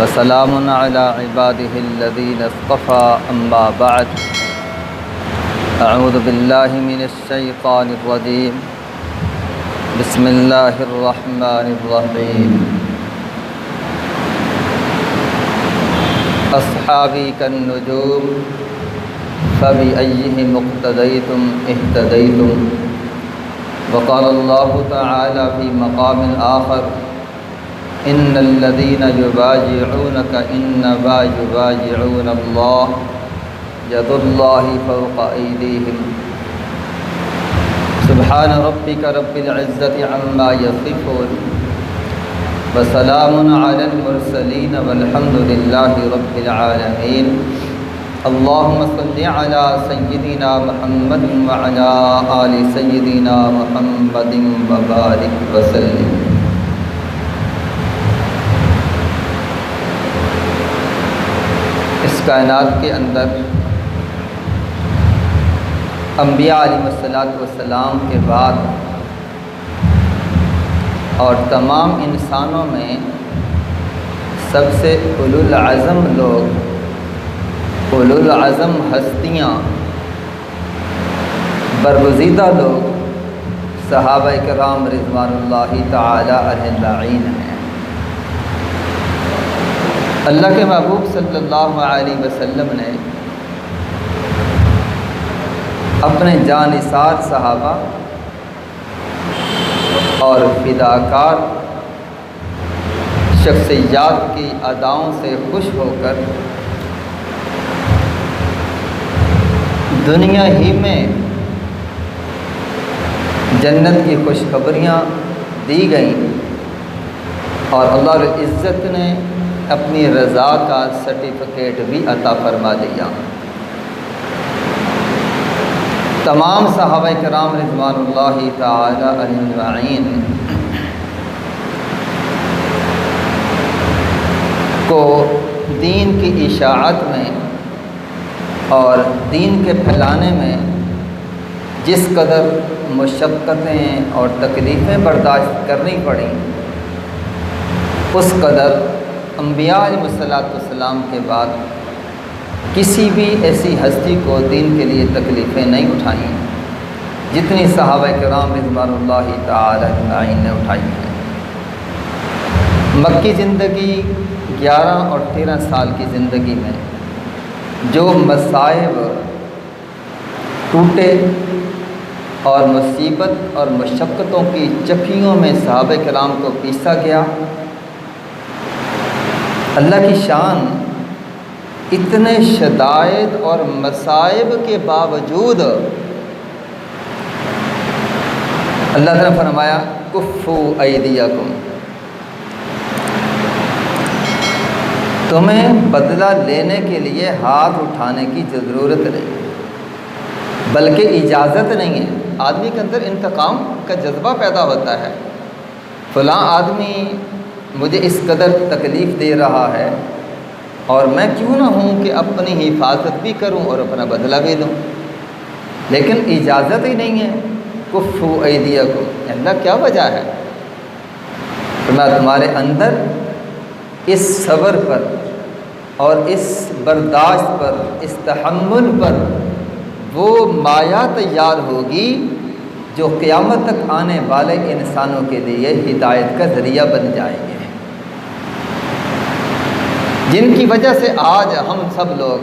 وسلام على عباده الذين اصطفى أما بعد أعوذ بالله من الشيطان الرجيم بسم الله الرحمن الرحيم أصحابي كالنجوم فبأيهم اقتديتم اهتديتم وقال الله تعالى في مقام آخر إن الذين يبايعونك إنما يبايعون الله يد الله فوق أيديهم سبحان ربك رب العزة عما يصفون وسلام على المرسلين والحمد لله رب العالمين اللهم صل على سيدنا محمد وعلى آل سيدنا محمد وبارك وسلم۔ اس کائنات کے اندر انبیاء علیہ السلام کے بعد اور تمام انسانوں میں سب سے اولو العزم لوگ، اولو العزم ہستیاں، برگزیدہ لوگ صحابہ کرام رضوان اللہ تعالی علیہم اجمعین ہیں۔ اللہ کے محبوب صلی اللہ علیہ وسلم نے اپنے جانثار صحابہ اور فداکار شخصیات کی اداؤں سے خوش ہو کر دنیا ہی میں جنت کی خوشخبریاں دی گئیں اور اللہ رب العزت نے اپنی رضا کا سرٹیفکیٹ بھی عطا فرما دیا۔ تمام صحابہ کرام رضوان اللہ تعالی علیہم اجمعین کو دین کی اشاعت میں اور دین کے پھیلانے میں جس قدر مشقتیں اور تکلیفیں برداشت کرنی پڑیں، اس قدر انبیاء علیہ السلام کے بعد کسی بھی ایسی ہستی کو دین کے لیے تکلیفیں نہیں اٹھائیں جتنی صحابہ کرام رضوان اللہ تعالی اجمعین نے اٹھائی ہیں۔ مکی زندگی 11 اور 13 سال کی زندگی میں جو مصائب ٹوٹے اور مصیبت اور مشقتوں کی چکیوں میں صحابہ کرام کو پیسا گیا، اللہ کی شان اتنے شدائد اور مصائب کے باوجود اللہ تعالیٰ نے فرمایا کفو ایدیکم، تمہیں بدلہ لینے کے لیے ہاتھ اٹھانے کی ضرورت نہیں، بلکہ اجازت نہیں ہے۔ آدمی کے اندر انتقام کا جذبہ پیدا ہوتا ہے، فلاں آدمی مجھے اس قدر تکلیف دے رہا ہے اور میں کیوں نہ ہوں کہ اپنی حفاظت بھی کروں اور اپنا بدلہ بھی لوں، لیکن اجازت ہی نہیں ہے۔ کفو ایدیکم، اللہ کیا وجہ ہے؟ میں تمہارے اندر اس صبر پر اور اس برداشت پر، اس تحمل پر وہ مایا تیار ہوگی جو قیامت تک آنے والے انسانوں کے لیے ہدایت کا ذریعہ بن جائیں گے، جن کی وجہ سے آج ہم سب لوگ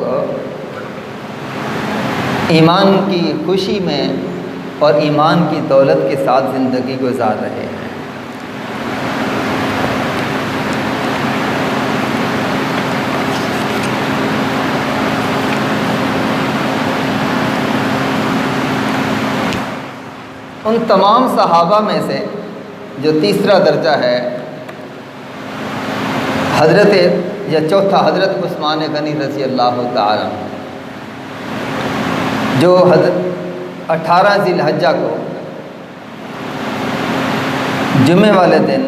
ایمان کی خوشی میں اور ایمان کی دولت کے ساتھ زندگی گزار رہے ہیں۔ ان تمام صحابہ میں سے جو تیسرا درجہ ہے حضرت یا چوتھا حضرت عثمان غنی رضی اللہ تعالیٰ، جو 18 ذی الحجہ کو جمعے والے دن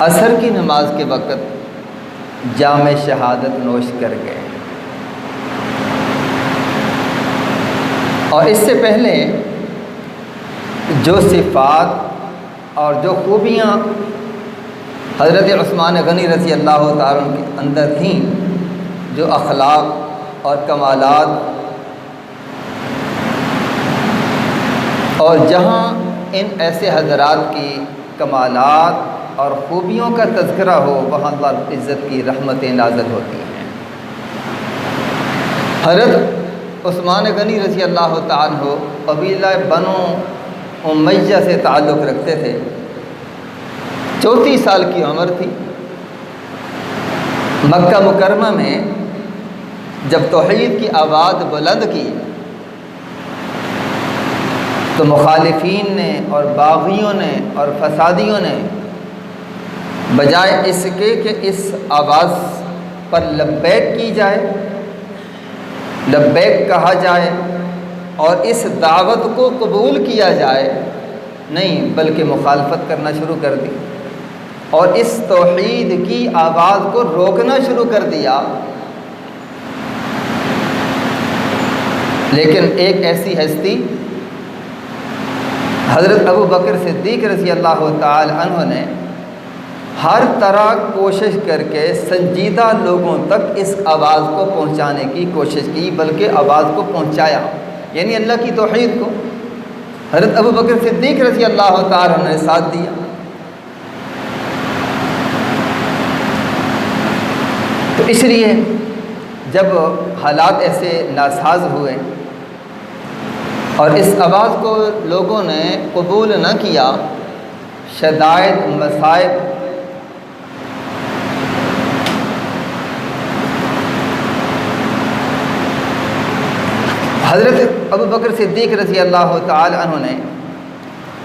عصر کی نماز کے وقت جام شہادت نوش کر گئے، اور اس سے پہلے جو صفات اور جو خوبیاں حضرت عثمان غنی رضی اللہ تعالیٰ عنہ کے اندر تھیں جو اخلاق اور کمالات، اور جہاں ان ایسے حضرات کی کمالات اور خوبیوں کا تذکرہ ہو وہاں اللہ عزت کی رحمتیں نازل ہوتی ہیں۔ حضرت عثمان غنی رضی اللہ تعالیٰ عنہ قبیلہ بنو امیہ سے تعلق رکھتے تھے۔ 34 سال کی عمر تھی۔ مکہ مکرمہ میں جب توحید کی آواز بلند کی تو مخالفین نے اور باغیوں نے اور فسادیوں نے بجائے اس کے کہ اس آواز پر لبیک کی جائے، لبیک کہا جائے اور اس دعوت کو قبول کیا جائے، نہیں بلکہ مخالفت کرنا شروع کر دی اور اس توحید کی آواز کو روکنا شروع کر دیا۔ لیکن ایک ایسی ہستی حضرت ابو بکر صدیق رضی اللہ تعالی عنہ نے ہر طرح کوشش کر کے سنجیدہ لوگوں تک اس آواز کو پہنچانے کی کوشش کی، بلکہ آواز کو پہنچایا، یعنی اللہ کی توحید کو۔ حضرت ابو بکر صدیق رضی اللہ تعالی عنہ نے ساتھ دیا۔ تو اس لیے جب حالات ایسے ناساز ہوئے اور اس آواز کو لوگوں نے قبول نہ کیا، شدائد، مصائب، حضرت ابو بکر صدیق رضی اللہ تعالی عنہ نے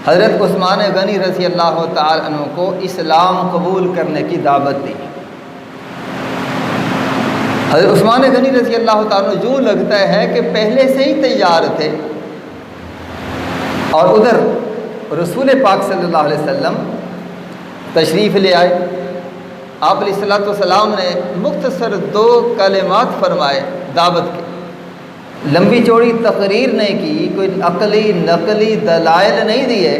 حضرت عثمان غنی رضی اللہ تعالی عنہ کو اسلام قبول کرنے کی دعوت دی۔ حضرت عثمان غنی رضی اللہ تعالی عنہ یوں لگتا ہے کہ پہلے سے ہی تیار تھے، اور ادھر رسول پاک صلی اللہ علیہ وسلم تشریف لے آئے۔ آپ علیہ السلام نے مختصر 2 کلمات فرمائے دعوت کے، لمبی چوڑی تقریر نہیں کی، کوئی عقلی نقلی دلائل نہیں دیے،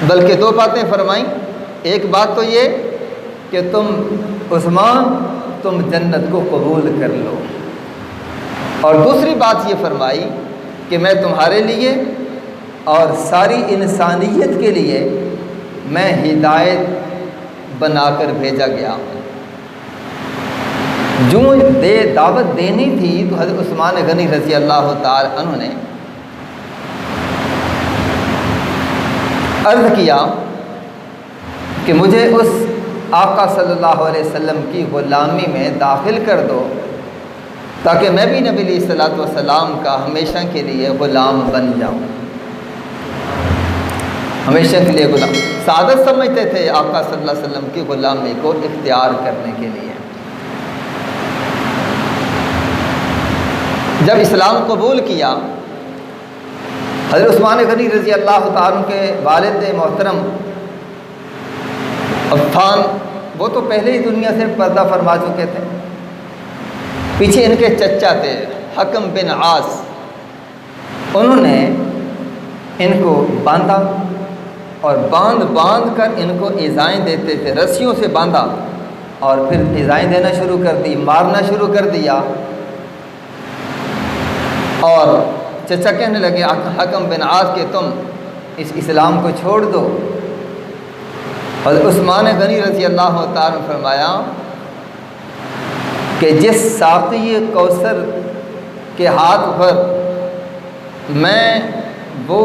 بلکہ 2 باتیں فرمائیں۔ ایک بات تو یہ کہ تم عثمان تم جنت کو قبول کر لو، اور دوسری بات یہ فرمائی کہ میں تمہارے لیے اور ساری انسانیت کے لیے میں ہدایت بنا کر بھیجا گیا ہوں۔ جو دعوت دینی تھی تو حضرت عثمان غنی رضی اللہ تعالی عنہ نے عرض کیا کہ مجھے اس آقا صلی اللہ علیہ وسلم کی غلامی میں داخل کر دو تاکہ میں بھی نبی علیہ السلام کا ہمیشہ کے لیے غلام بن جاؤں، ہمیشہ کے لیے غلام۔ سعادت سمجھتے تھے آقا صلی اللہ علیہ وسلم کی غلامی کو اختیار کرنے کے لیے۔ جب اسلام قبول کیا، حضرت عثمان غنی رضی اللہ تعالیٰ کے والد محترم عفان، وہ تو پہلے ہی دنیا سے پردہ فرما چکے تھے، پیچھے ان کے چچا تھے حکم بن عاص، انہوں نے ان کو باندھا اور باندھ کر ان کو ایذائیں دیتے تھے، رسیوں سے باندھا اور پھر ایذائیں دینا شروع کر دی، مارنا شروع کر دیا۔ اور چچا کہنے لگے حکم بن عاص کہ تم اس اسلام کو چھوڑ دو۔ حضرت عثمان غنی رضی اللہ تعالیٰ نے فرمایا کہ جس ساقی کوثر کے ہاتھ پر میں وہ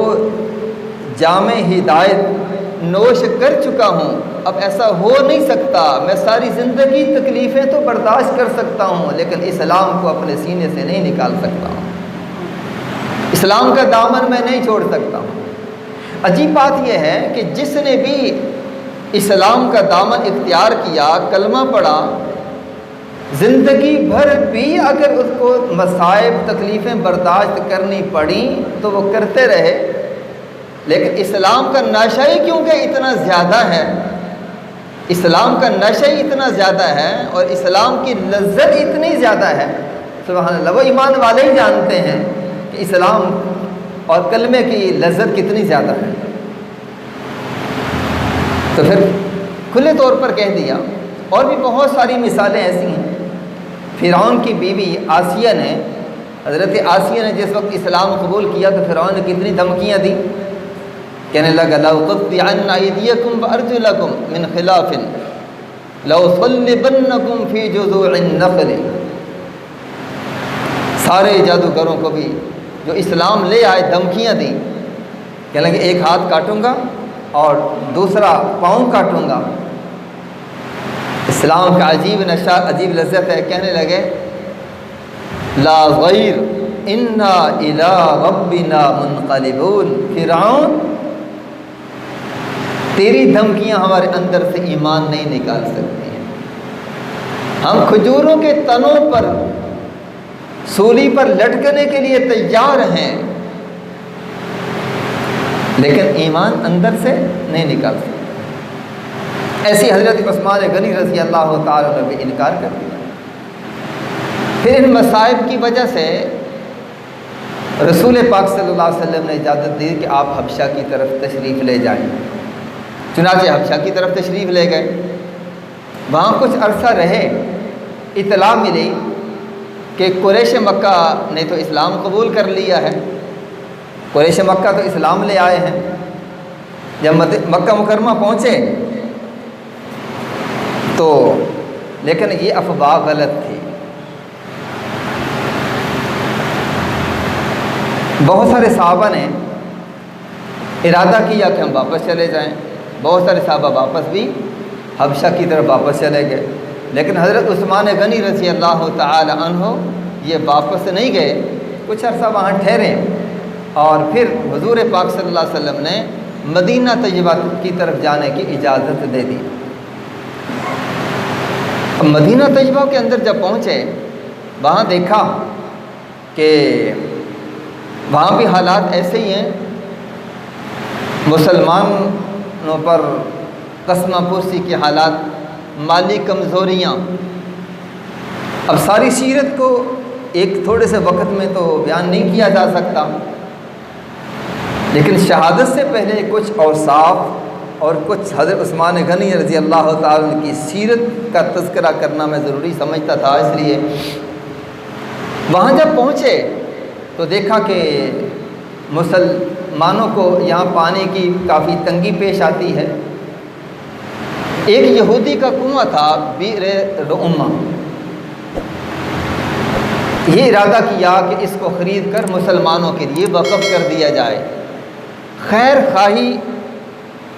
جام ہدایت نوش کر چکا ہوں، اب ایسا ہو نہیں سکتا، میں ساری زندگی تکلیفیں تو برداشت کر سکتا ہوں لیکن اسلام کو اپنے سینے سے نہیں نکال سکتا ہوں، اسلام کا دامن میں نہیں چھوڑ سکتا ہوں۔ عجیب بات یہ ہے کہ جس نے بھی اسلام کا دامن اختیار کیا، کلمہ پڑھا، زندگی بھر بھی اگر اس کو مصائب تکلیفیں برداشت کرنی پڑیں تو وہ کرتے رہے، لیکن اسلام کا نشہ ہی کیونکہ اتنا زیادہ ہے، اسلام کا نشہ ہی اتنا زیادہ ہے اور اسلام کی لذت اتنی زیادہ ہے، سبحان اللہ، وہ ایمان والے ہی جانتے ہیں کہ اسلام اور کلمے کی لذت کتنی زیادہ ہے۔ تو پھر کھلے طور پر کہہ دیا۔ اور بھی بہت ساری مثالیں ایسی ہیں۔ فرعون کی بیوی آسیہ نے، حضرت آسیہ نے جس وقت اسلام قبول کیا تو فرعون نے کتنی دھمکیاں دی، کہنے لگا لَأُقَطِّعَنَّ أَيْدِيَكُمْ وَأَرْجُلَكُمْ مِنْ خِلَافٍ لَأُصَلِّبَنَّكُمْ فِي جُذُوعِ النَّخْلِ۔ سارے جادوگروں کو بھی جو اسلام لے آئے دھمکیاں دی، کہنے لگے ایک ہاتھ کاٹوں گا اور دوسرا پاؤں کاٹوں گا۔ اسلام کا عجیب نشہ، عجیب لذت ہے۔ کہنے لگے لا غیر انا الی ربنا منقلبون۔ فرعون تیری دھمکیاں ہمارے اندر سے ایمان نہیں نکال سکتی ہیں۔ ہم کھجوروں کے تنوں پر سولی پر لٹکنے کے لیے تیار ہیں، لیکن ایمان اندر سے نہیں نکال سکتے۔ ایسی حضرت عثمان غنی رضی اللہ تعالیٰ نے بھی انکار کر دیا۔ پھر ان مصائب کی وجہ سے رسول پاک صلی اللہ علیہ وسلم نے اجازت دی کہ آپ حبشہ کی طرف تشریف لے جائیں۔ چنانچہ حبشہ کی طرف تشریف لے گئے، وہاں کچھ عرصہ رہے۔ اطلاع ملی کہ قریش مکہ نے تو اسلام قبول کر لیا ہے، قریش مکہ تو اسلام لے آئے ہیں۔ جب مکہ مکرمہ پہنچے تو لیکن یہ افواہ غلط تھی۔ بہت سارے صحابہ نے ارادہ کیا کہ ہم واپس چلے جائیں، بہت سارے صحابہ واپس بھی حبشہ کی طرف واپس چلے گئے، لیکن حضرت عثمان غنی رضی اللہ تعالی عنہ یہ واپس نہیں گئے، کچھ عرصہ وہاں ٹھہرے اور پھر حضور پاک صلی اللہ علیہ وسلم نے مدینہ طیبہ کی طرف جانے کی اجازت دے دی۔ اب مدینہ طیبہ کے اندر جب پہنچے، وہاں دیکھا کہ وہاں بھی حالات ایسے ہی ہیں، مسلمانوں پر قسمہ پرسی کے حالات، مالی کمزوریاں۔ اب ساری سیرت کو ایک تھوڑے سے وقت میں تو بیان نہیں کیا جا سکتا، لیکن شہادت سے پہلے کچھ اوصاف اور کچھ حضرت عثمان غنی رضی اللہ تعالیٰ کی سیرت کا تذکرہ کرنا میں ضروری سمجھتا تھا۔ اس لیے وہاں جب پہنچے تو دیکھا کہ مسلمانوں کو یہاں پانی کی کافی تنگی پیش آتی ہے۔ ایک یہودی کا کنواں تھا بئر رعمہ، یہ ارادہ کیا کہ اس کو خرید کر مسلمانوں کے لیے وقف کر دیا جائے۔ خیر خواہی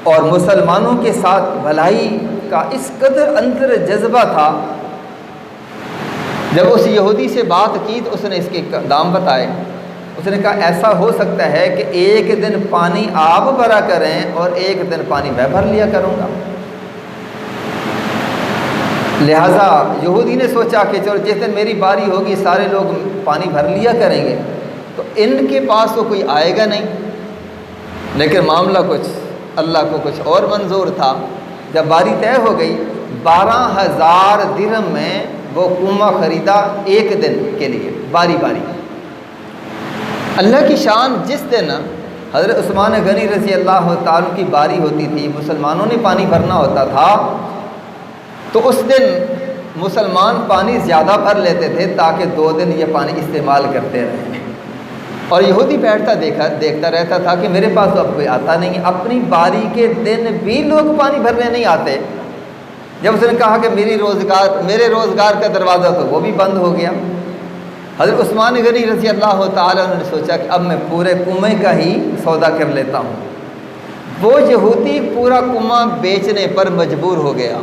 اور مسلمانوں کے ساتھ بھلائی کا اس قدر اندر جذبہ تھا، جب اس یہودی سے بات کی تو اس نے اس کے دام بتائے۔ اس نے کہا ایسا ہو سکتا ہے کہ ایک دن پانی آپ بھرا کریں اور ایک دن پانی میں بھر لیا کروں گا۔ لہٰذا یہودی نے سوچا کہ چلو جس دن میری باری ہوگی سارے لوگ پانی بھر لیا کریں گے، تو ان کے پاس تو کوئی آئے گا نہیں۔ لیکن معاملہ کچھ اللہ کو کچھ اور منظور تھا۔ جب باری طے ہو گئی، 12,000 درہم میں وہ کنواں خریدا ایک دن کے لیے، باری باری۔ اللہ کی شان، جس دن حضرت عثمان غنی رضی اللہ تعالیٰ کی باری ہوتی تھی، مسلمانوں نے پانی بھرنا ہوتا تھا، تو اس دن مسلمان پانی زیادہ بھر لیتے تھے تاکہ 2 دن یہ پانی استعمال کرتے رہیں۔ اور یہودی بیٹھتا دیکھتا رہتا تھا کہ میرے پاس تو اب کوئی آتا نہیں، اپنی باری کے دن بھی لوگ پانی بھرنے نہیں آتے۔ جب اس نے کہا کہ میرے روزگار کا دروازہ تو وہ بھی بند ہو گیا۔ حضرت عثمان غنی رضی اللہ تعالیٰ نے سوچا کہ اب میں پورے کنویں کا ہی سودا کر لیتا ہوں۔ وہ یہودی پورا کنواں بیچنے پر مجبور ہو گیا،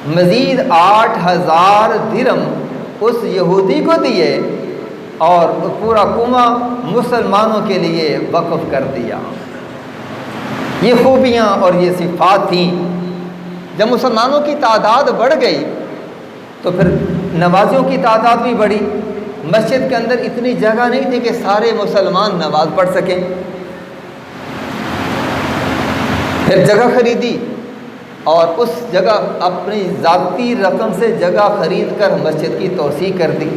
مزید 8,000 درہم اس یہودی کو دیے اور پورا کنواں مسلمانوں کے لیے وقف کر دیا۔ یہ خوبیاں اور یہ صفات تھیں۔ جب مسلمانوں کی تعداد بڑھ گئی تو پھر نمازیوں کی تعداد بھی بڑھی۔ مسجد کے اندر اتنی جگہ نہیں تھی کہ سارے مسلمان نماز پڑھ سکیں۔ پھر جگہ خریدی اور اس جگہ اپنی ذاتی رقم سے جگہ خرید کر مسجد کی توسیع کر دی۔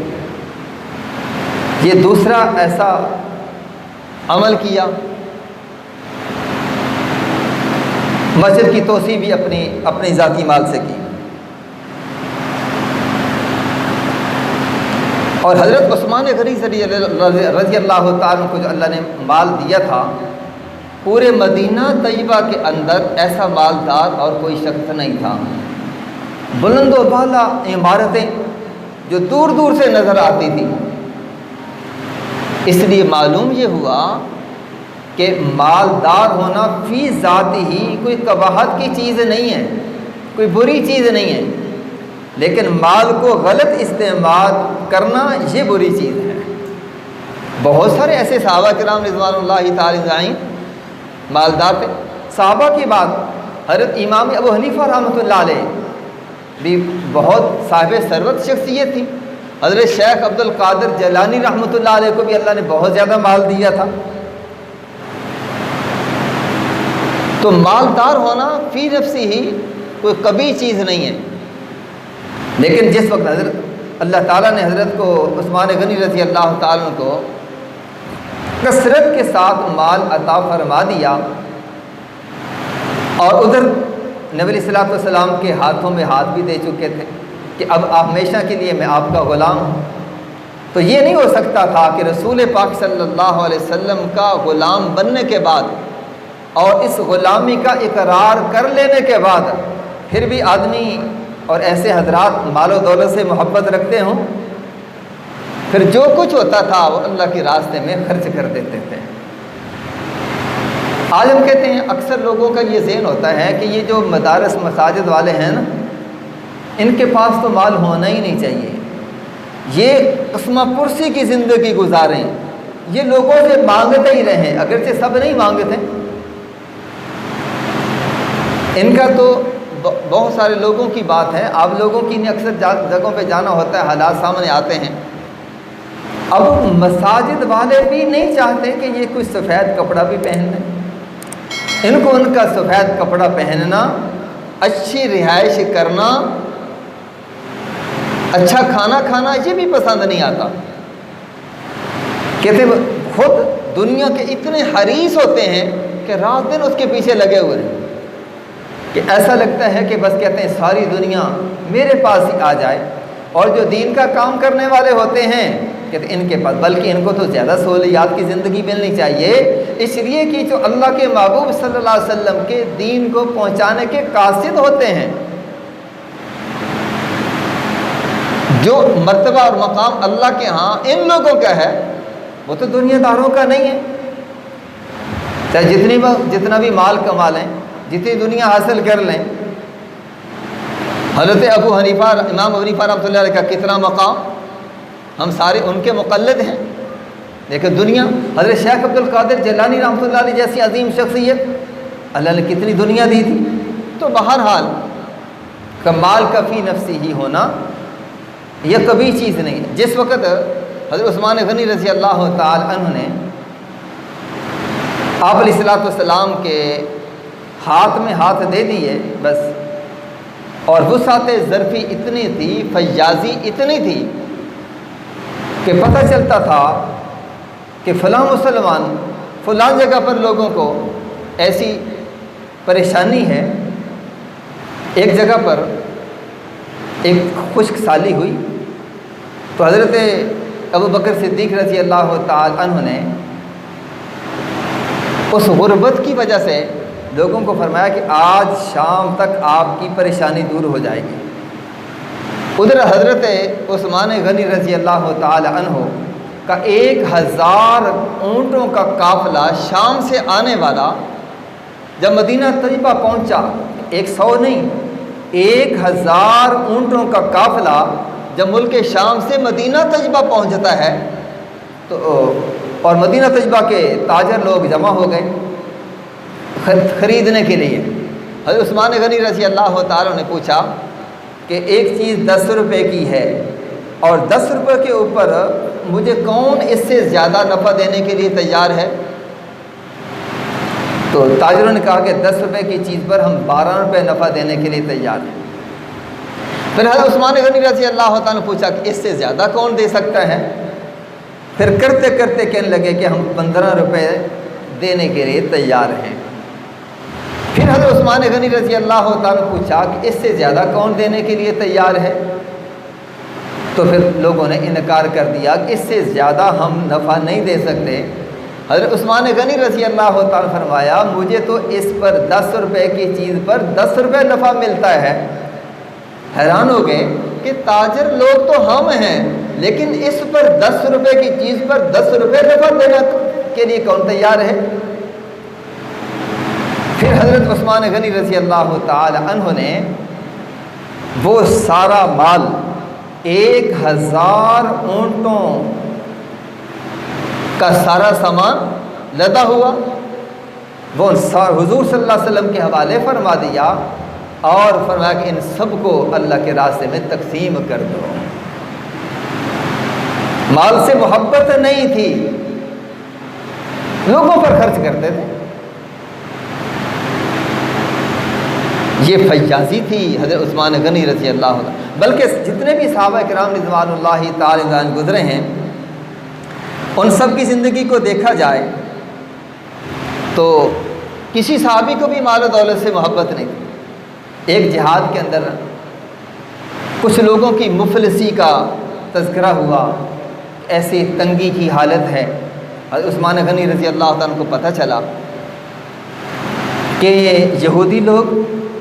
یہ دوسرا ایسا عمل کیا۔ مسجد کی توسیع بھی اپنی ذاتی مال سے کی۔ اور حضرت عثمان غنی رضی اللہ تعالیٰ کو جو اللہ نے مال دیا تھا، پورے مدینہ طیبہ کے اندر ایسا مالدار اور کوئی شخص نہیں تھا۔ بلند و بالا عمارتیں جو دور دور سے نظر آتی تھی، اس لیے معلوم یہ ہوا کہ مالدار ہونا فی ذات ہی کوئی قباحت کی چیز نہیں ہے، کوئی بری چیز نہیں ہے، لیکن مال کو غلط استعمال کرنا یہ بری چیز ہے۔ بہت سارے ایسے صحابہ کرام رضوان اللہ تعالی اجمعین مالدار تھے۔ صحابہ کی بات، حضرت امام ابو حنیفہ رحمۃ اللہ علیہ بھی بہت صاحب ثروت شخصیت تھی۔ حضرت شیخ عبد القادر جیلانی رحمۃ اللہ علیہ کو بھی اللہ نے بہت زیادہ مال دیا تھا۔ تو مالدار ہونا فی نفسی ہی کوئی کبھی چیز نہیں ہے، لیکن جس وقت حضرت اللہ تعالیٰ نے حضرت کو عثمان غنی رضی اللہ تعالیٰ کو کثرت کے ساتھ مال عطا فرما دیا، اور ادھر نبی علیہ الصلوۃ والسلام کے ہاتھوں میں ہاتھ بھی دے چکے تھے کہ اب آپ ہمیشہ کے لیے میں آپ کا غلام ہوں، تو یہ نہیں ہو سکتا تھا کہ رسول پاک صلی اللہ علیہ وسلم کا غلام بننے کے بعد اور اس غلامی کا اقرار کر لینے کے بعد پھر بھی آدمی اور ایسے حضرات مال و دولت سے محبت رکھتے ہوں، پھر جو کچھ ہوتا تھا وہ اللہ کے راستے میں خرچ کر دیتے تھے۔ آج ہم کہتے ہیں اکثر لوگوں کا یہ ذہن ہوتا ہے کہ یہ جو مدارس مساجد والے ہیں نا، ان کے پاس تو مال ہونا ہی نہیں چاہیے، یہ قسمہ پرسی کی زندگی گزاریں، یہ لوگوں سے مانگتے ہی رہیں، اگرچہ سب نہیں مانگتے۔ ان کا تو بہت سارے لوگوں کی بات ہے، آپ لوگوں کی اکثر جگہوں پہ جانا ہوتا ہے، حالات سامنے آتے ہیں۔ اب مساجد والے بھی نہیں چاہتے کہ یہ کوئی سفید کپڑا بھی پہن لیں، ان کو ان کا سفید کپڑا پہننا، اچھی رہائش کرنا، اچھا کھانا کھانا یہ بھی پسند نہیں آتا۔ کہتے خود دنیا کے اتنے حریص ہوتے ہیں کہ رات دن اس کے پیچھے لگے ہوئے ہیں کہ ایسا لگتا ہے کہ بس کہتے ہیں ساری دنیا میرے پاس ہی آ جائے، اور جو دین کا کام کرنے والے ہوتے ہیں کہتے ہیں ان کے پاس، بلکہ ان کو تو زیادہ سہولیات کی زندگی ملنی چاہیے، اس لیے کہ جو اللہ کے محبوب صلی اللہ علیہ وسلم کے دین کو پہنچانے کے قاصد ہوتے ہیں، جو مرتبہ اور مقام اللہ کے ہاں ان لوگوں کا ہے وہ تو دنیا داروں کا نہیں ہے، چاہے جتنا بھی مال کما لیں، جتنی دنیا حاصل کر لیں۔ حضرت ابو حنیفہ امام ابو حنیفہ رحمۃ اللہ علیہ کا کتنا مقام، ہم سارے ان کے مقلد ہیں، لیکن دنیا، حضرت شیخ عبد القادر جیلانی رحمۃ اللہ علیہ جیسی عظیم شخصیت، اللہ نے کتنی دنیا دی تھی۔ تو بہرحال کمال کا فی نفسی ہی ہونا یہ کبھی چیز نہیں ہے۔ جس وقت حضرت عثمان غنی رضی اللہ تعالی عنہ نے آپ علیہ الصلوۃ والسلام کے ہاتھ میں ہاتھ دے دیے بس، اور وسعت ظرفی اتنی تھی، فیاضی اتنی تھی کہ پتہ چلتا تھا کہ فلاں مسلمان فلاں جگہ پر لوگوں کو ایسی پریشانی ہے۔ ایک جگہ پر ایک خشک سالی ہوئی تو حضرت ابو بکر صدیق رضی اللہ تعالی عنہ نے اس غربت کی وجہ سے لوگوں کو فرمایا کہ آج شام تک آپ کی پریشانی دور ہو جائے گی۔ ادھر حضرت عثمان غنی رضی اللہ تعالی عنہ کا 1000 اونٹوں کا قافلہ شام سے آنے والا جب مدینہ طیبہ پہنچا، 100 نہیں 1000 اونٹوں کا قافلہ جب ملک شام سے مدینہ طیبہ پہنچتا ہے تو اور مدینہ طیبہ کے تاجر لوگ جمع ہو گئے خریدنے کے لیے۔ حضرت عثمان غنی رضی اللہ تعالیٰ نے پوچھا کہ ایک چیز 10 روپے کی ہے اور 10 روپے کے اوپر مجھے کون اس سے زیادہ نفع دینے کے لیے تیار ہے؟ تو تاجروں نے کہا کہ 10 روپے کی چیز پر ہم 12 روپے نفع دینے کے لیے تیار ہیں۔ پھر حضرت عثمان غنی رضی اللہ تعالیٰ نے پوچھا کہ اس سے زیادہ کون دے سکتا ہے؟ پھر کرتے کرتے کہنے لگے کہ ہم 15 روپے دینے کے لیے تیار ہیں۔ پھر حضرت عثمان غنی رضی اللہ تعالیٰ نے پوچھا کہ اس سے زیادہ کون دینے کے لیے تیار ہے؟ تو پھر لوگوں نے انکار کر دیا کہ اس سے زیادہ ہم نفع نہیں دے سکتے۔ حضرت عثمان غنی رضی اللہ تعالیٰ نے فرمایا مجھے تو اس پر 10 روپے کی چیز پر 10 روپے نفع ملتا ہے۔ حیران ہو گئے کہ تاجر لوگ تو ہم ہیں، لیکن اس پر 10 روپے کی چیز پر 10 روپے نفع دینے کے لیے کون تیار ہے؟ پھر حضرت عثمان غنی رضی اللہ تعالی عنہ نے وہ سارا مال 1000 اونٹوں کا سارا سامان لدا ہوا وہ حضور صلی اللہ علیہ وسلم کے حوالے فرما دیا اور فرمایا کہ ان سب کو اللہ کے راستے میں تقسیم کر دو۔ مال سے محبت نہیں تھی، لوگوں پر خرچ کرتے تھے۔ یہ فیاضی تھی حضرت عثمان غنی رضی اللہ عنہ۔ بلکہ جتنے بھی صحابہ کرام رضوان اللہ تعالی عنہم گزرے ہیں ان سب کی زندگی کو دیکھا جائے تو کسی صحابی کو بھی مال و دولت سے محبت نہیں تھی۔ ایک جہاد کے اندر کچھ لوگوں کی مفلسی کا تذکرہ ہوا، ایسی تنگی کی حالت ہے۔ حضرت عثمان غنی رضی اللہ عنہ کو پتہ چلا کہ یہودی لوگ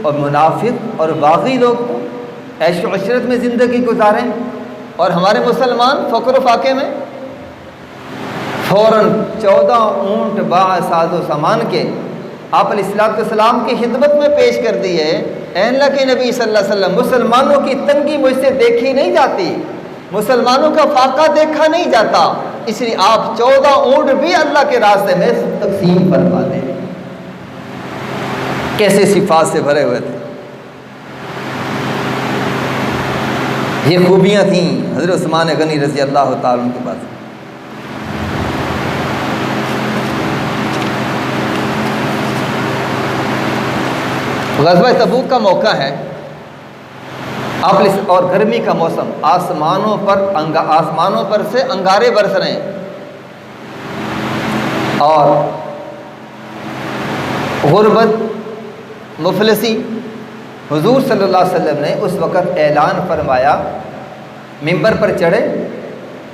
اور منافق اور باغی لوگ عیش و عشرت میں زندگی گزاریں اور ہمارے مسلمان فقر و فاقے میں۔ فوراً 14 اونٹ با ساز و سامان کے آپ علیہ السلام کی خدمت میں پیش کر دیے۔ اے اللہ کے نبی صلی اللہ علیہ وسلم، مسلمانوں کی تنگی مجھ سے دیکھی نہیں جاتی، مسلمانوں کا فاقہ دیکھا نہیں جاتا، اس لیے آپ 14 اونٹ بھی اللہ کے راستے میں تقسیم فرما دیں۔ کیسے صفات سے بھرے ہوئے تھے، یہ خوبیاں تھیں حضرت عثمان غنی رضی اللہ تعالیٰ عنہ کے پاس۔ غزوہ تبوک کا موقع ہے اور گرمی کا موسم، آسمانوں پر سے انگارے برس رہے ہیں اور غربت، مفلسی۔ حضور صلی اللہ علیہ وسلم نے اس وقت اعلان فرمایا، ممبر پر چڑھے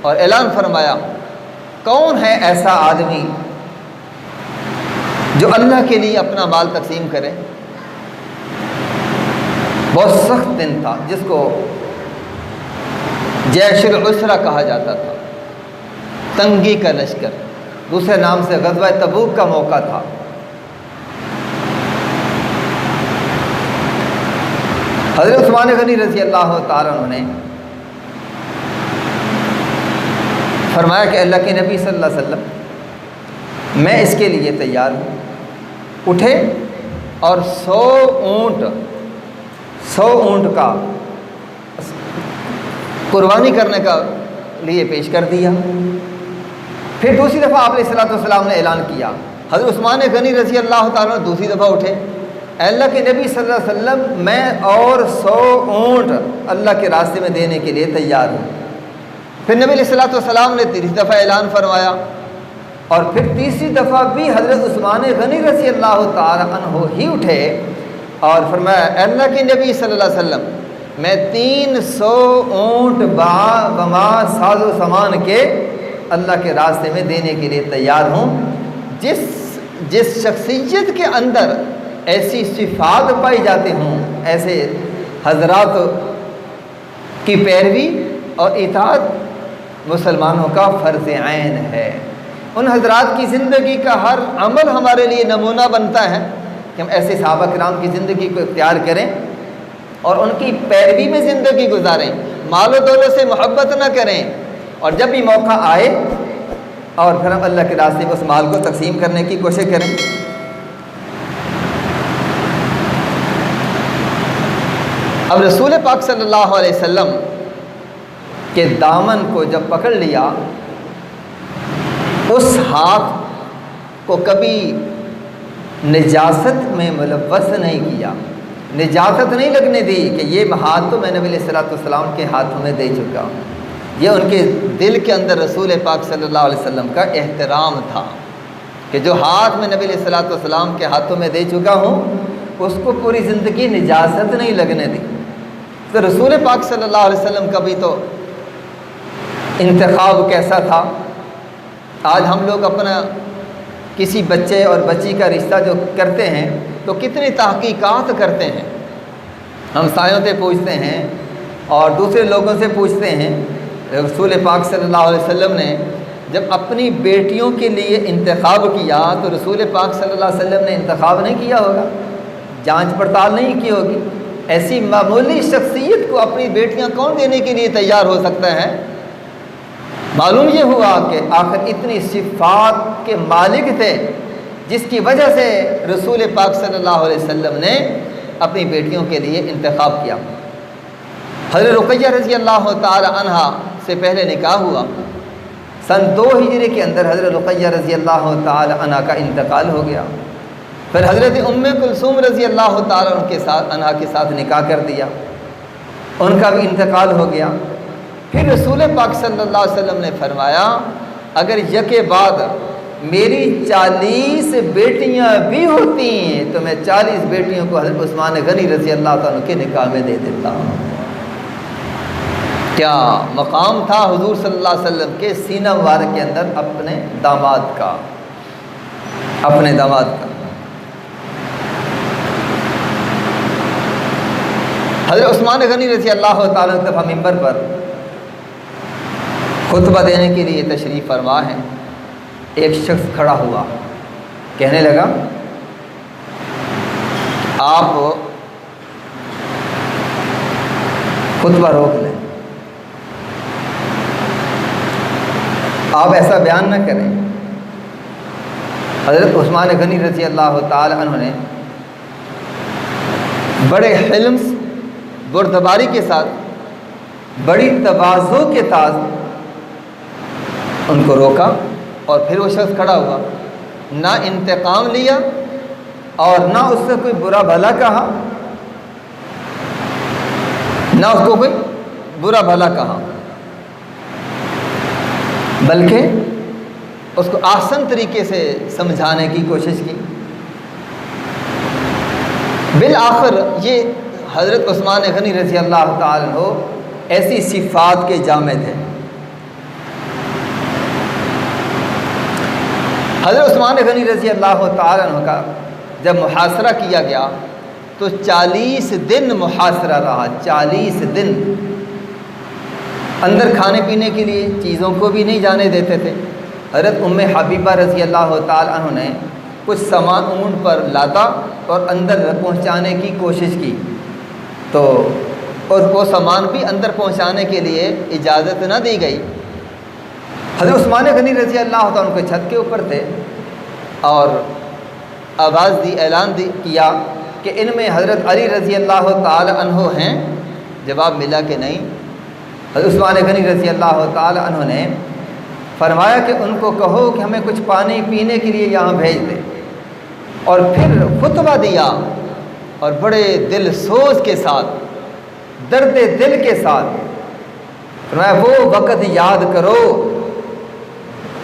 اور اعلان فرمایا کون ہے ایسا آدمی جو اللہ کے لیے اپنا مال تقسیم کرے۔ بہت سخت دن تھا جس کو جیش العسرہ کہا جاتا تھا، تنگی کا لشکر، دوسرے نام سے غزوہ تبوک کا موقع تھا۔ حضرت عثمان غنی رضی اللہ تعالیٰ عنہ نے فرمایا کہ اللہ کے نبی صلی اللہ علیہ وسلم میں اس کے لیے تیار ہوں۔ اٹھے اور 100 اونٹ کا قربانی کرنے کا لیے پیش کر دیا۔ پھر دوسری دفعہ آپ علیہ السلام نے اعلان کیا۔ حضرت عثمان غنی رضی اللہ تعالیٰ عنہ دوسری دفعہ اٹھے، اے اللہ کے نبی صلی اللہ علیہ وسلم میں اور 100 اونٹ اللہ کے راستے میں دینے کے لیے تیار ہوں۔ پھر نبی علیہ السلام نے تیسری دفعہ اعلان فرمایا اور پھر تیسری دفعہ بھی حضرت عثمان غنی رضی اللہ تعالیٰ عنہ ہی اٹھے اور فرمایا اے اللہ کے نبی صلی اللہ علیہ وسلم میں 300 اونٹ بما ساز و سامان کے اللہ کے راستے میں دینے کے لیے تیار ہوں۔ جس شخصیت کے اندر ایسی صفات پائی جاتی ہوں، ایسے حضرات کی پیروی اور اطاعت مسلمانوں کا فرض عین ہے۔ ان حضرات کی زندگی کا ہر عمل ہمارے لیے نمونہ بنتا ہے کہ ہم ایسے صحابہ کرام کی زندگی کو اختیار کریں اور ان کی پیروی میں زندگی گزاریں، مال و دولت سے محبت نہ کریں، اور جب بھی موقع آئے اور پھر ہم اللہ کے راستے میں اس مال کو تقسیم کرنے کی کوشش کریں۔ اب رسول پاک صلی اللہ علیہ وسلم کے دامن کو جب پکڑ لیا، اس ہاتھ کو کبھی نجاست میں ملوث نہیں کیا، نجاست نہیں لگنے دی کہ یہ ہاتھ تو میں نبی علیہ السلام کے ہاتھوں میں دے چکا ہوں۔ یہ ان کے دل کے اندر رسول پاک صلی اللہ علیہ وسلم کا احترام تھا، کہ جو ہاتھ میں نبی علیہ الصلوۃ والسلام کے ہاتھوں میں دے چکا ہوں اس کو پوری زندگی نجاست نہیں لگنے دی۔ تو رسول پاک صلی اللہ علیہ وسلم کا بھی تو انتخاب کیسا تھا۔ آج ہم لوگ اپنا کسی بچے اور بچی کا رشتہ جو کرتے ہیں تو کتنی تحقیقات کرتے ہیں، ہمسایوں سے پوچھتے ہیں اور دوسرے لوگوں سے پوچھتے ہیں۔ رسول پاک صلی اللہ علیہ وسلم نے جب اپنی بیٹیوں کے لیے انتخاب کیا تو رسول پاک صلی اللہ علیہ وسلم نے انتخاب نہیں کیا ہوگا، جانچ پڑتال نہیں کی ہوگی۔ ایسی معمولی شخصیت کو اپنی بیٹیاں کون دینے کے لیے تیار ہو سکتا ہے؟ معلوم یہ ہوا کہ آخر اتنی صفات کے مالک تھے جس کی وجہ سے رسول پاک صلی اللہ علیہ وسلم نے اپنی بیٹیوں کے لیے انتخاب کیا۔ حضرت رقیہ رضی اللہ تعالی عنہ سے پہلے نکاح ہوا، سن 2 ہجری کے اندر حضرت رقیہ رضی اللہ تعالی عنہ کا انتقال ہو گیا۔ پھر حضرت ام کلثوم رضی اللہ تعالی عنہ کے ساتھ نکاح کر دیا، ان کا بھی انتقال ہو گیا۔ پھر رسول پاک صلی اللہ علیہ وسلم نے فرمایا اگر یکے بعد میری 40 بیٹیاں بھی ہوتی ہیں تو میں 40 بیٹیوں کو حضرت عثمان غنی رضی اللہ تعالیٰ عنہ کے نکاح میں دے دیتا ہوں۔ کیا مقام تھا حضور صلی اللہ علیہ وسلم کے سینہ مبارک کے اندر اپنے داماد کا۔ حضرت عثمان غنی رضی اللہ تعالیٰ عنہ دفعہ ممبر پر خطبہ دینے کے لیے تشریف فرما ہے۔ ایک شخص کھڑا ہوا، کہنے لگا آپ خطبہ روک لیں، آپ ایسا بیان نہ کریں۔ حضرت عثمان غنی رضی اللہ تعالی عنہ نے بڑے حلم بردباری کے ساتھ، بڑی تواضع کے ساتھ ان کو روکا، اور پھر وہ شخص کھڑا ہوا، نہ انتقام لیا اور نہ اس سے کوئی برا بھلا کہا، نہ اس کو کوئی برا بھلا کہا، بلکہ اس کو آسان طریقے سے سمجھانے کی کوشش کی۔ بالآخر یہ حضرت عثمان غنی رضی اللہ تعالیٰ عنہ ایسی صفات کے جامع تھے۔ حضرت عثمان غنی رضی اللہ تعالیٰ عنہ کا جب محاصرہ کیا گیا تو 40 دن محاصرہ رہا، 40 دن اندر کھانے پینے کے لیے چیزوں کو بھی نہیں جانے دیتے تھے۔ حضرت ام حبیبہ رضی اللہ تعالیٰ عنہ نے کچھ سامان اونٹ پر لادا اور اندر پہنچانے کی کوشش کی، تو اور وہ سامان بھی اندر پہنچانے کے لیے اجازت نہ دی گئی۔ حضرت عثمان غنی رضی اللہ تعالیٰ عنہ کے چھت کے اوپر تھے اور آواز دی، اعلان کیا کہ ان میں حضرت علی رضی اللہ تعالی عنہ ہیں۔ جواب ملا کہ نہیں۔ حضرت عثمان غنی رضی اللہ تعالی عنہ نے فرمایا کہ ان کو کہو کہ ہمیں کچھ پانی پینے کے لیے یہاں بھیج دیں، اور پھر خطبہ دیا اور بڑے دل سوز کے ساتھ، درد دل کے ساتھ فرمایا وہ وقت یاد کرو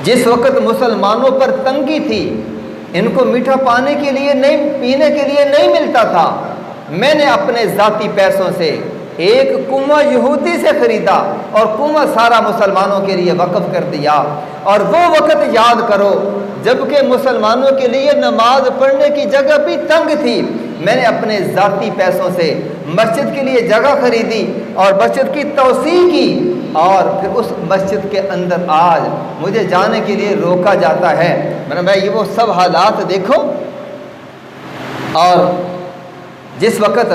جس وقت مسلمانوں پر تنگی تھی، ان کو میٹھا پینے کے لیے نہیں ملتا تھا، میں نے اپنے ذاتی پیسوں سے ایک کنواں یہودی سے خریدا اور کنواں سارا مسلمانوں کے لیے وقف کر دیا۔ اور وہ وقت یاد کرو جبکہ مسلمانوں کے لیے نماز پڑھنے کی جگہ بھی تنگ تھی، میں نے اپنے ذاتی پیسوں سے مسجد کے لیے جگہ خریدی اور مسجد کی توسیع کی، اور پھر اس مسجد کے اندر آج مجھے جانے کے لیے روکا جاتا ہے۔ میں نے بھائی یہ وہ سب حالات دیکھو۔ اور جس وقت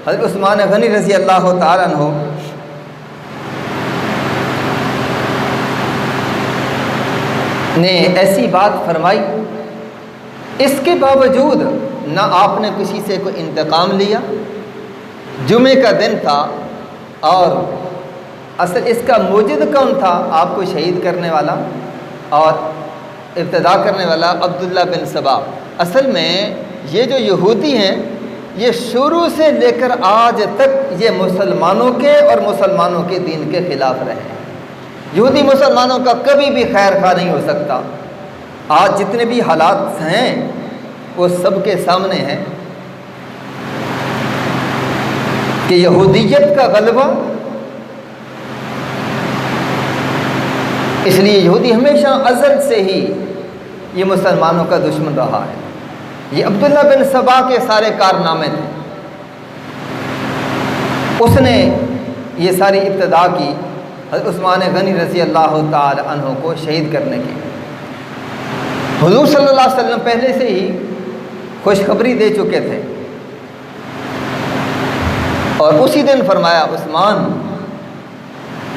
حضرت عثمان غنی رضی اللہ تعالیٰ عنہ نے ایسی بات فرمائی، اس کے باوجود نہ آپ نے کسی سے کوئی انتقام لیا۔ جمعے کا دن تھا اور اصل اس کا موجد کون تھا؟ آپ کو شہید کرنے والا اور ابتدا کرنے والا عبداللہ بن سبا۔ اصل میں یہ جو یہودی ہیں یہ شروع سے لے کر آج تک یہ مسلمانوں کے اور مسلمانوں کے دین کے خلاف رہے ہیں۔ یہودی مسلمانوں کا کبھی بھی خیر خواہ نہیں ہو سکتا۔ آج جتنے بھی حالات ہیں وہ سب کے سامنے ہیں کہ یہودیت کا غلبہ، اس لیے یہودی ہمیشہ ازل سے ہی یہ مسلمانوں کا دشمن رہا ہے۔ یہ عبداللہ بن سبا کے سارے کارنامے تھے، اس نے یہ ساری ابتدا کی حضرت عثمان غنی رضی اللہ تعالی عنہ کو شہید کرنے کی۔ حضور صلی اللہ علیہ وسلم پہلے سے ہی خوشخبری دے چکے تھے اور اسی دن فرمایا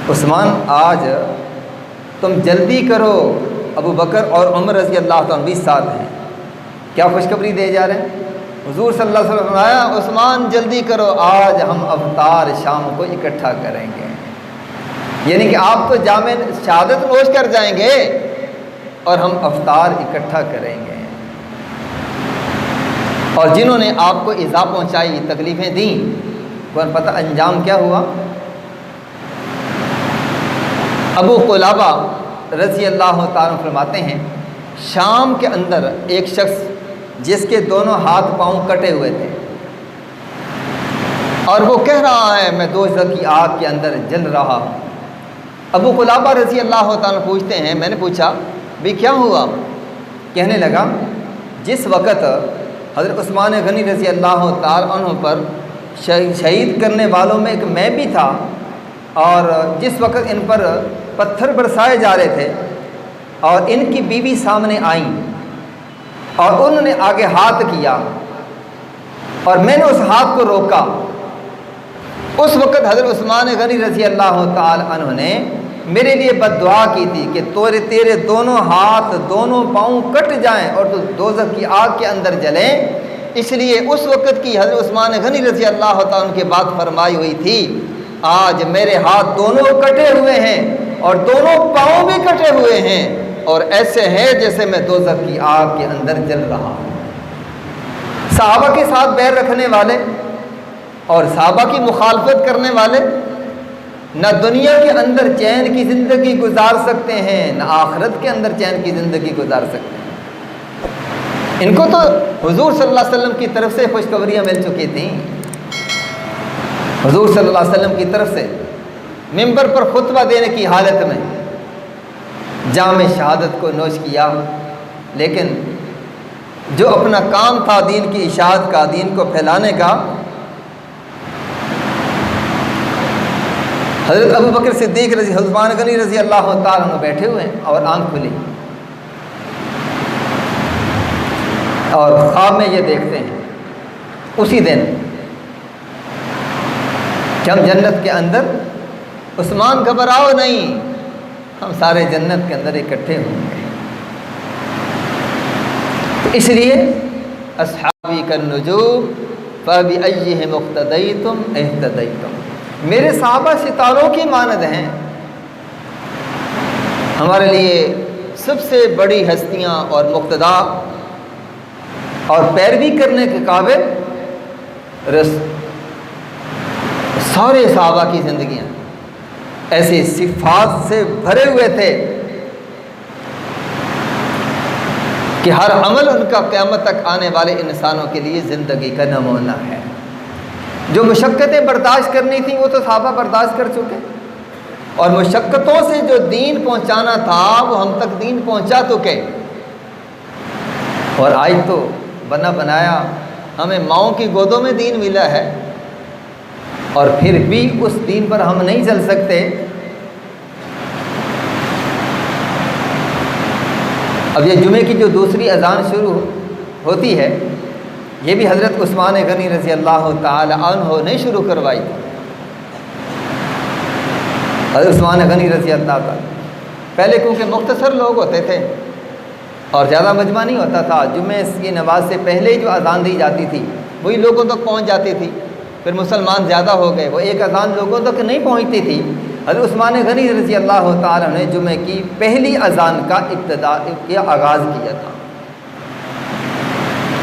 عثمان آج تم جلدی کرو، ابو بکر اور عمر رضی اللہ عنہ بھی ساتھ ہیں۔ کیا خوشخبری دے جا رہے ہیں؟ حضور صلی اللہ علیہ وسلم فرمایا عثمان جلدی کرو، آج ہم افطار شام کو اکٹھا کریں گے، یعنی کہ آپ تو جامع شہادت نوش کر جائیں گے اور ہم افطار اکٹھا کریں گے۔ اور جنہوں نے آپ کو ایذا پہنچائی، تکلیفیں دیں، وہ پتہ انجام کیا ہوا؟ ابو قلابہ رضی اللہ تعالیٰ فرماتے ہیں شام کے اندر ایک شخص جس کے دونوں ہاتھ پاؤں کٹے ہوئے تھے اور وہ کہہ رہا ہے میں دوزخ کی آگ کے اندر جل رہا ہوں۔ ابو قلابہ رضی اللہ تعالیٰ پوچھتے ہیں، میں نے پوچھا بھی کیا ہوا؟ کہنے لگا جس وقت حضرت عثمان غنی رضی اللہ تعالیٰ عنہ پر شہید کرنے والوں میں ایک میں بھی تھا، اور جس وقت ان پر پتھر برسائے جا رہے تھے اور ان کی بیوی سامنے آئیں اور انہوں نے آگے ہاتھ کیا اور میں نے اس ہاتھ کو روکا، اس وقت حضرت عثمان غنی رضی اللہ تعالی عنہ نے میرے لیے بد دعا کی تھی کہ تیرے دونوں ہاتھ دونوں پاؤں کٹ جائیں اور تو دوزخ کی آگ کے اندر جلیں۔ اس لیے اس وقت کی حضرت عثمان غنی رضی اللہ تعالی عنہ کے بات فرمائی ہوئی تھی، آج میرے ہاتھ دونوں کٹے ہوئے ہیں اور دونوں پاؤں بھی کٹے ہوئے ہیں اور ایسے ہے جیسے میں دوزخ کی آگ کے اندر جل رہا ہوں۔ صحابہ کے ساتھ بیر رکھنے والے اور صحابہ کی مخالفت کرنے والے نہ دنیا کے اندر چین کی زندگی گزار سکتے ہیں، نہ آخرت کے اندر چین کی زندگی گزار سکتے ہیں۔ ان کو تو حضور صلی اللہ علیہ وسلم کی طرف سے خوشخبریاں مل چکی تھیں، حضور صلی اللہ علیہ وسلم کی طرف سے منبر پر خطبہ دینے کی حالت میں جام شہادت کو نوش کیا، لیکن جو اپنا کام تھا دین کی اشاعت کا، دین کو پھیلانے کا، حضرت ابو بکر صدیق عثمان غنی رضی اللہ تعالیٰ عنہ بیٹھے ہوئے ہیں اور آنکھ کھلی اور خواب میں یہ دیکھتے ہیں اسی دن کہ ہم جنت کے اندر، عثمان گھبراؤ نہیں، ہم سارے جنت کے اندر اکٹھے ہوں گے۔ تو اس لیے اصحابی کالنجوم فبأیہم اقتدیتم اہتدیتم، میرے صحابہ ستاروں کی مانند ہیں، ہمارے لیے سب سے بڑی ہستیاں اور مقتدا اور پیروی کرنے کے قابل سارے صحابہ کی زندگیاں ایسی صفات سے بھرے ہوئے تھے کہ ہر عمل ان کا قیامت تک آنے والے انسانوں کے لیے زندگی کا نمونہ ہے۔ جو مشقتیں برداشت کرنی تھیں وہ تو صحابہ برداشت کر چکے، اور مشقتوں سے جو دین پہنچانا تھا وہ ہم تک دین پہنچا چکے، اور آج تو بنا بنایا ہمیں ماؤں کی گودوں میں دین ملا ہے اور پھر بھی اس دین پر ہم نہیں چل سکتے۔ اب یہ جمعے کی جو دوسری اذان شروع ہوتی ہے یہ بھی حضرت عثمان غنی رضی اللہ تعالی عنہ نے شروع کروائی تھی۔ حضرت عثمان غنی رضی اللہ تعالی پہلے کیونکہ مختصر لوگ ہوتے تھے اور زیادہ مجمع نہیں ہوتا تھا، جمعے کی نماز سے پہلے جو اذان دی جاتی تھی وہی لوگوں تک پہنچ جاتی تھی، پھر مسلمان زیادہ ہو گئے، وہ ایک اذان لوگوں تک نہیں پہنچتی تھی۔ حضرت عثمان غنی رضی اللہ تعالیٰ نے جمعے کی پہلی اذان کا آغاز کیا تھا،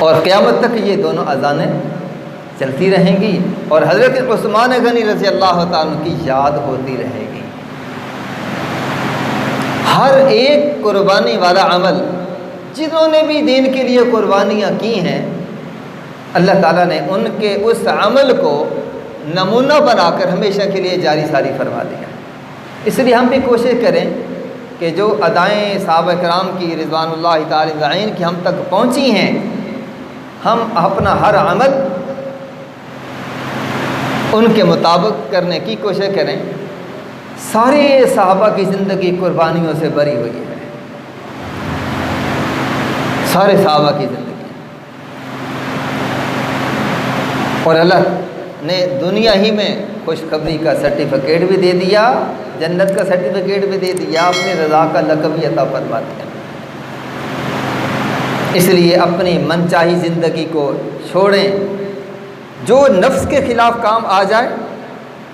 اور قیامت تک یہ دونوں اذانیں چلتی رہیں گی اور حضرت عثمان غنی رضی اللہ تعالیٰ کی یاد ہوتی رہے گی۔ ہر ایک قربانی والا عمل جنہوں نے بھی دین کے لیے قربانیاں کی ہیں، اللہ تعالیٰ نے ان کے اس عمل کو نمونہ بنا کر ہمیشہ کے لیے جاری ساری فرما دیا۔ اس لیے ہم بھی کوشش کریں کہ جو ادائیں صحابہ کرام کی رضوان اللہ تعالی اجمعین کی ہم تک پہنچی ہیں، ہم اپنا ہر عمل ان کے مطابق کرنے کی کوشش کریں۔ سارے صحابہ کی زندگی قربانیوں سے بری ہوئی ہے، سارے صحابہ کی زندگی، اور اللہ نے دنیا ہی میں خوشخبری کا سرٹیفکیٹ بھی دے دیا، جنت کا سرٹیفکیٹ بھی دے دیا، اپنی رضا کا لقب بھی عطا فرما دیا۔ اس لیے اپنی من چاہی زندگی کو چھوڑیں، جو نفس کے خلاف کام آ جائے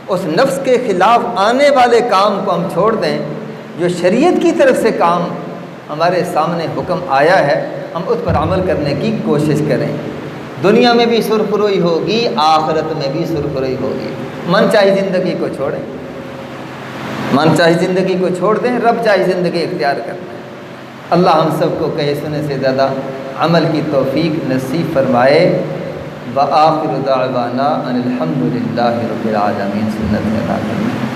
اس نفس کے خلاف آنے والے کام کو ہم چھوڑ دیں، جو شریعت کی طرف سے کام ہمارے سامنے حکم آیا ہے ہم اس پر عمل کرنے کی کوشش کریں۔ دنیا میں بھی سرخروئی ہوگی، آخرت میں بھی سرخروئی ہوگی۔ من چاہی زندگی کو چھوڑیں، من چاہی زندگی کو چھوڑ دیں، رب چاہی زندگی اختیار کریں۔ اللہ ہم سب کو کہے سنے سے زیادہ عمل کی توفیق نصیب فرمائے۔ وآخر دعوانا ان الحمد للہ رب العالمین۔ سنت ادا کریں۔